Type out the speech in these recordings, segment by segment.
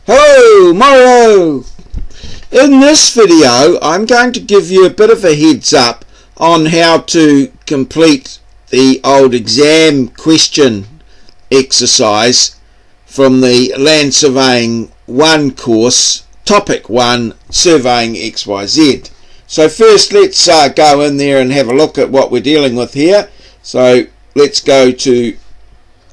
Hello, Maurieo! In this video, I'm going to give you a bit of a heads up on how to complete the old exam question exercise from the Land Surveying 1 course, Topic 1, Surveying XYZ. So first let's go in there and have a look at what we're dealing with here. So let's go to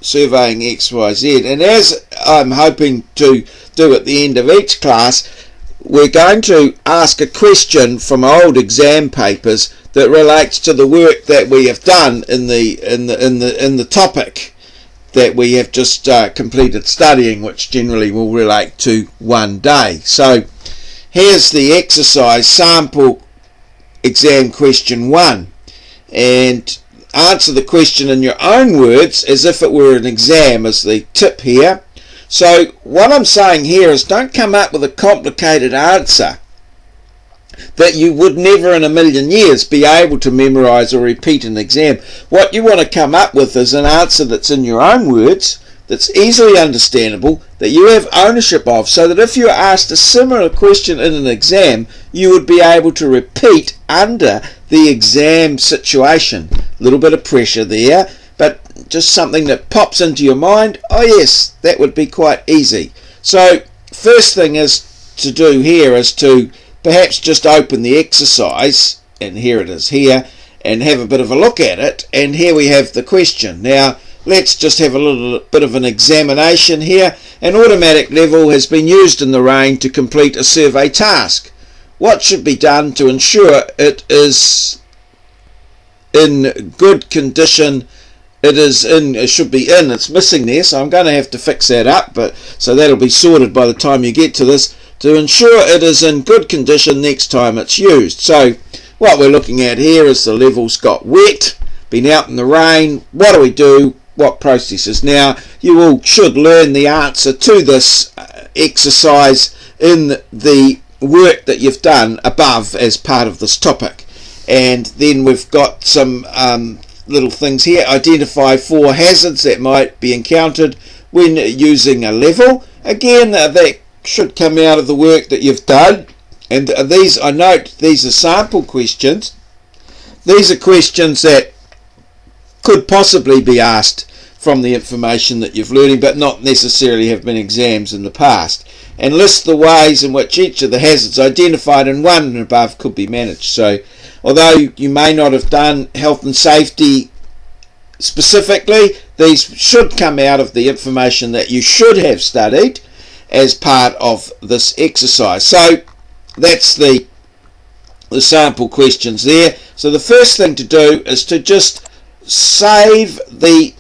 Surveying XYZ, and as I'm hoping to do at the end of each class, we're going to ask a question from old exam papers that relates to the work that we have done in the topic that we have just completed studying, which generally will relate to one day. So here's the exercise sample exam question 1, and answer the question in your own words as if it were an exam is the tip here. So what I'm saying here is don't come up with a complicated answer that you would never in a million years be able to memorize or repeat an exam. What you want to come up with is an answer that's in your own words, that's easily understandable, that you have ownership of, so that if you're asked a similar question in an exam, you would be able to repeat under the exam situation. A little bit of pressure there, but just something that pops into your mind. Oh yes, that would be quite easy. So first thing is to do here is to perhaps just open the exercise, and here it is here, and have a bit of a look at it. And here we have the question. Now let's just have a little bit of an examination here. An automatic level has been used in the rain to complete a survey task. What should be done to ensure it is in good condition? It should be in, it's missing there, so I'm going to have to fix that up, but so that'll be sorted by the time you get to this. To ensure it is in good condition next time it's used. So what we're looking at here is the level's got wet, been out in the rain. What do we do? What processes? Now you all should learn the answer to this exercise in the work that you've done above as part of this topic. And then we've got some little things here. Identify 4 hazards that might be encountered when using a level. Again, that should come out of the work that you've done. And these, I note, these are sample questions. These are questions that could possibly be asked from the information that you've learning, but not necessarily have been exams in the past. And list the ways in which each of the hazards identified in 1 and above could be managed. So although you may not have done health and safety specifically, these should come out of the information that you should have studied as part of this exercise. So that's the sample questions there. So the first thing to do is to just save the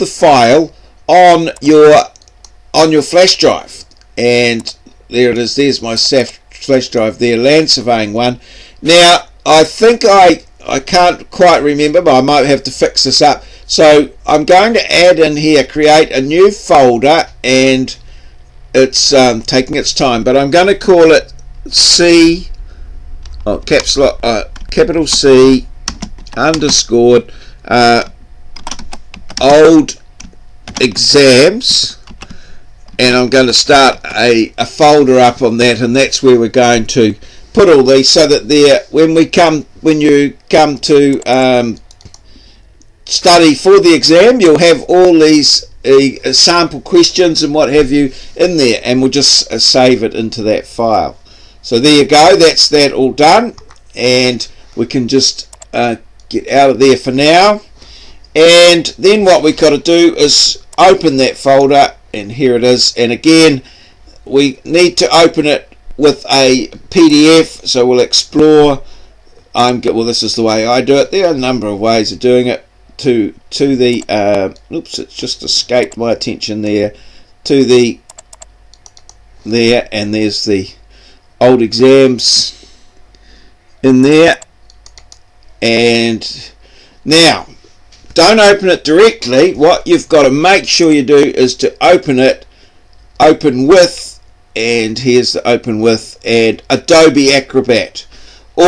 file on your flash drive. And there it is, there's my flash drive there, Land Surveying 1. Now I think I can't quite remember, but I might have to fix this up. So I'm going to add in here, create a new folder, and it's taking its time, but I'm going to call it C, capital C underscored old exams, and I'm going to start a folder up on that, and that's where we're going to put all these, so that there, when you come to study for the exam, you'll have all these sample questions and what have you in there, and we'll just save it into that file. So there you go, that's that all done, and we can just get out of there for now. And then what we've got to do is open that folder, and here it is. And again, we need to open it with a PDF, so we'll explore. Well, this is the way I do it. There are a number of ways of doing it. To the oops, it's just escaped my attention there. There, and there's the old exams in there. And now, don't open it directly. What you've got to make sure you do is to open with, and here's the open with, and Adobe Acrobat or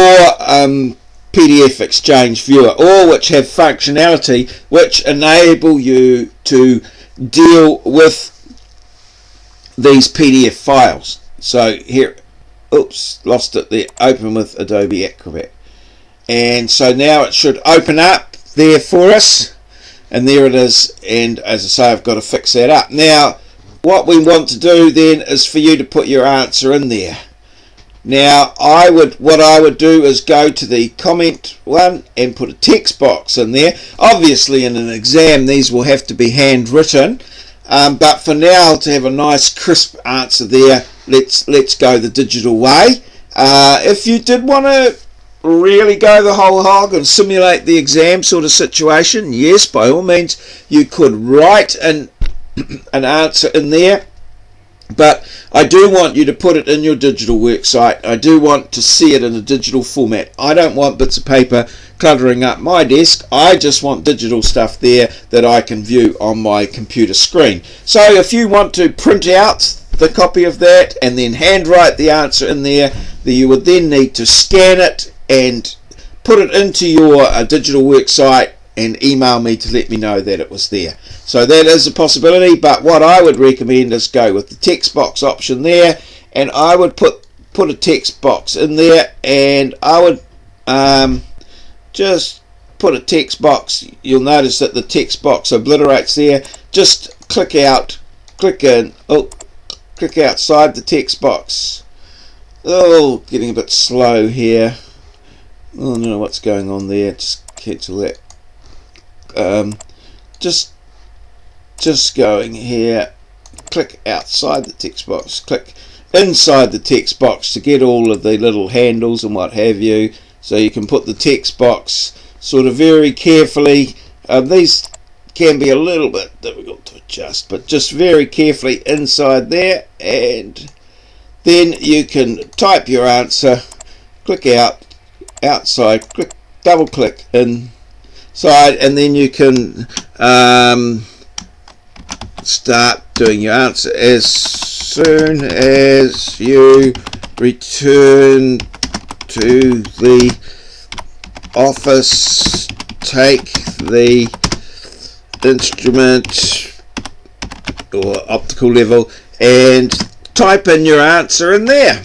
PDF Exchange Viewer, all which have functionality which enable you to deal with these PDF files. So here, oops, lost it there, open with Adobe Acrobat. And so now it should open up there for us, and there it is. And as I say, I've got to fix that up. Now what we want to do then is for you to put your answer in there. Now what I would do is go to the comment one and put a text box in there. Obviously in an exam these will have to be handwritten, but for now, to have a nice crisp answer there, let's go the digital way. If you did want to really go the whole hog and simulate the exam sort of situation, yes, by all means you could write an answer in there, but I do want you to put it in your digital worksite. I do want to see it in a digital format. I don't want bits of paper cluttering up my desk. I just want digital stuff there that I can view on my computer screen. So if you want to print out the copy of that and then handwrite the answer in there, you would then need to scan it and put it into your digital worksite and email me to let me know that it was there. So that is a possibility, but what I would recommend is go with the text box option there, and I would put a text box in there, and I would just put a text box. You'll notice that the text box obliterates there. Just click out, click in, click outside the text box. Oh, getting a bit slow here. I don't know what's going on there. Just cancel that. Just going here, click outside the text box, click inside the text box to get all of the little handles and what have you, so you can put the text box sort of very carefully. These can be a little bit difficult to adjust, but just very carefully inside there, and then you can type your answer, click outside, click, double click inside, and then you can start doing your answer. As soon as you return to the office, take the instrument or optical level and type in your answer in there,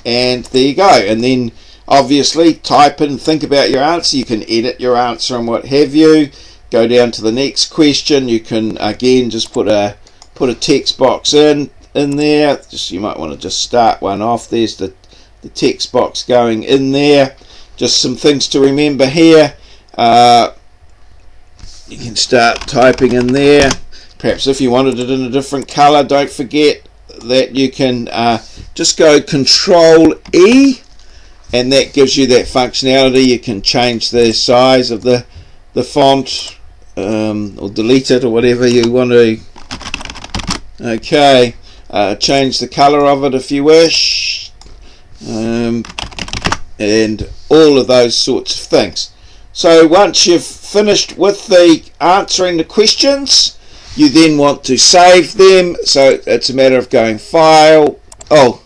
and there you go. And then obviously type in, think about your answer. You can edit your answer and what have you. Go down to the next question. You can again just put a text box in there. Just, you might want to just start one off. There's the text box going in there. Just some things to remember here. You can start typing in there. Perhaps if you wanted it in a different color, don't forget that you can just go Control E, and that gives you that functionality. You can change the size of the font, or delete it, or whatever you want to. Okay, change the color of it if you wish, and all of those sorts of things. So once you've finished with the answering the questions, you then want to save them. So it's a matter of going File. Oh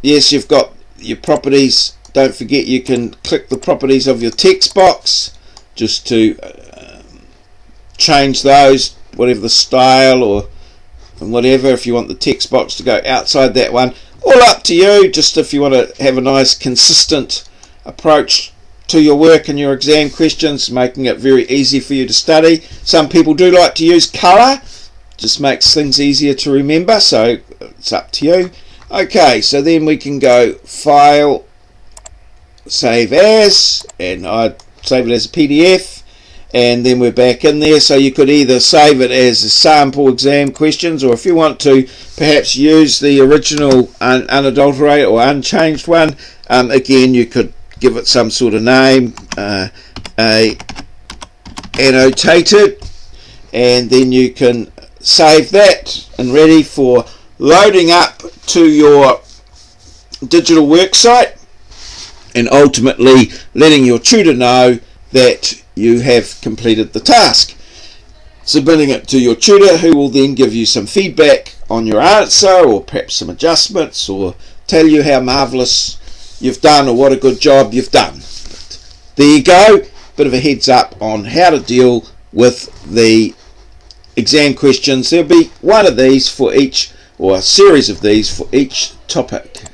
yes, you've got your properties. Don't forget you can click the properties of your text box just to change those, whatever the style or whatever. If you want the text box to go outside that one, all up to you. Just if you want to have a nice consistent approach to your work and your exam questions, making it very easy for you to study. Some people do like to use colour, just makes things easier to remember, so it's up to you. Okay, so then we can go File, Save As, and I'd save it as a PDF, and then we're back in there. So you could either save it as a sample exam questions, or if you want to perhaps use the original unadulterated or unchanged one, again you could give it some sort of name, annotated, and then you can save that and ready for loading up to your digital worksite, and ultimately letting your tutor know that you have completed the task, submitting it to your tutor, who will then give you some feedback on your answer, or perhaps some adjustments, or tell you how marvellous you've done or what a good job you've done. But there you go, bit of a heads up on how to deal with the exam questions. There'll be one of these for each or a series of these for each topic.